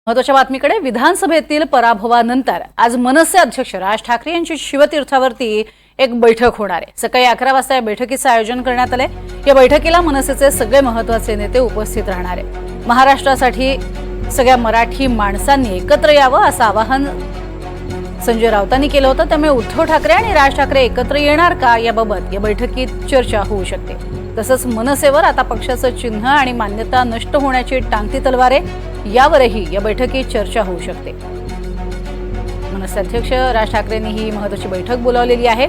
महत्त्वाच्या बातमीकडे विधानसभेतील पराभवानंतर आज मनसे अध्यक्ष राज ठाकरे यांची शिवतीर्थावरती एक बैठक होणार आहे। सकाळी 11 वाजता या बैठकीचे आयोजन करण्यात आले। या बैठकीला मनसेचे सगळे महत्त्वाचे नेते उपस्थित राहणार आहेत। महाराष्ट्रासाठी सगळ्या मराठी माणसांनी एकत्र यावं असं आवाहन संजय राऊतांनी केलं होतं। त्यामुळे उद्धव ठाकरे आणि राज ठाकरे एकत्र येणार का याबाबत या बैठकीत चर्चा होऊ शकते। तसंच मनसेवर आता पक्षाचं चिन्ह आणि मान्यता नष्ट होण्याची टांगती तलवार आहे, यावरही या बैठकीत चर्चा होऊ शकते। मनसे अध्यक्ष राज ठाकरेंनी ही महत्त्वाची बैठक बोलावलेली आहे।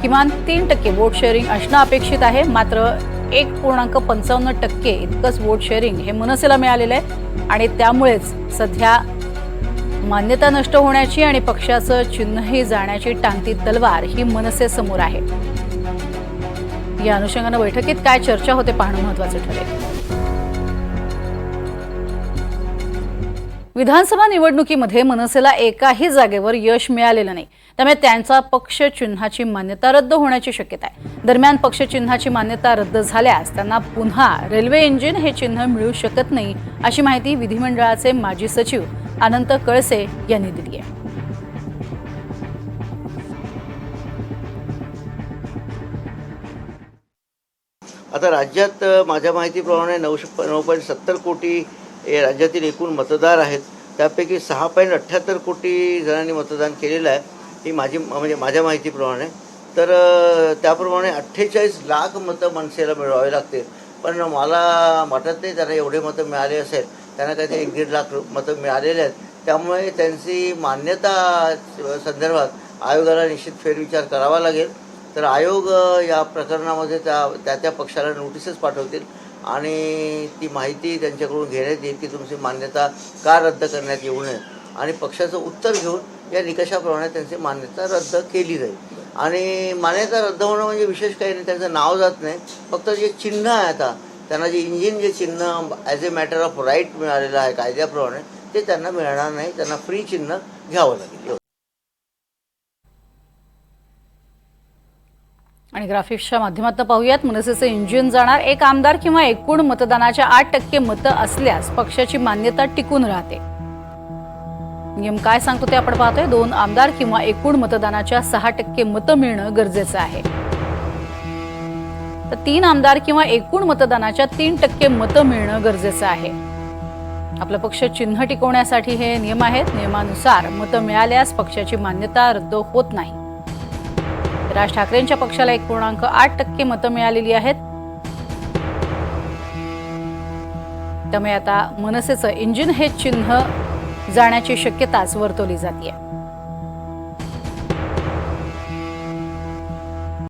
किमान 3% वोट शेअरिंग असणं अपेक्षित आहे, मात्र 1.55% इतकंच वोट शेअरिंग हे मनसेला मिळालेलं आहे आणि त्यामुळेच सध्या मान्यता नष्ट होण्याची आणि पक्षाचं चिन्हही जाण्याची टांगती तलवार ही मनसे समोर आहे। या अनुषंगाने बैठकीत काय चर्चा होते पाहणं महत्त्वाचं ठरेल। विधानसभा निवडणुकीमध्ये मनसेला एकाही जागेवर यश मिळालेलं नाही, त्यामुळे त्यांचा पक्ष चिन्हाची मान्यता रद्द होण्याची शक्यता आहे। दरम्यान पक्ष चिन्हाची मान्यता रद्द झाल्यास त्यांना पुन्हा रेल्वे इंजिन हे चिन्ह मिळू शकत नाही, अशी माहिती विधिमंडळाचे माजी सचिव अनंत कळसे यांनी दिली आहे। आता राज्यात माझ्या माहितीप्रमाणे 9.70 कोटी राज्यातील एकूण मतदार आहेत। त्यापैकी 6.78 कोटी जणांनी मतदान केलेलं आहे, ही माझ्या माहितीप्रमाणे। तर त्याप्रमाणे 48 लाख मतं मनसेला मिळवावी लागतील, पण मला वाटत नाही त्यांना एवढे मतं मिळाले असेल। त्यांना काहीतरी 1.5 लाख मतं मिळालेले आहेत, त्यामुळे त्यांची मान्यता संदर्भात आयोगाला निश्चित फेरविचार करावा लागेल। तर आयोग या प्रकरणामध्ये त्या पक्षाला नोटिसेस पाठवतील आणि ती माहिती त्यांच्याकडून घेण्यात येईल की तुमची मान्यता का रद्द करण्यात येऊ नये, आणि पक्षाचं उत्तर घेऊन या निकषाप्रमाणे त्यांची मान्यता रद्द केली जाईल। आणि मान्यता रद्द होणं म्हणजे विशेष काही नाही, त्यांचं नाव जात नाही, फक्त जे चिन्ह आहे आता त्यांना जे इंजिन जे चिन्ह as a matter of right मिळालेलं आहे कायद्याप्रमाणे, ते त्यांना मिळणार नाही, त्यांना फ्री चिन्ह घ्यावं लागेल। आणि ग्राफिक्सच्या माध्यमातून पाहूयात, मनसेचे इंजिन जाणार। एक आमदार किंवा एकूण मतदानाच्या 8% मतं असल्यास पक्षाची मान्यता टिकून राहते। नियम काय सांगतो ते आपण पाहतोय। 2 आमदार किंवा एकूण मतदानाच्या 6% मतं मिळणं गरजेचं आहे। तर 3 आमदार किंवा एकूण मतदानाच्या 3% मतं मिळणं गरजेचं आहे। आपलं पक्ष चिन्ह टिकवण्यासाठी हे नियम आहेत। नियमानुसार मतं मिळाल्यास पक्षाची मान्यता रद्द होत नाही। राज ठाकरेंच्या पक्षाला 1.8% मतं मिळालेली आहेत, त्यामुळे आता मनसेचं इंजिन हे चिन्ह जाण्याची शक्यताच वर्तवली जाते।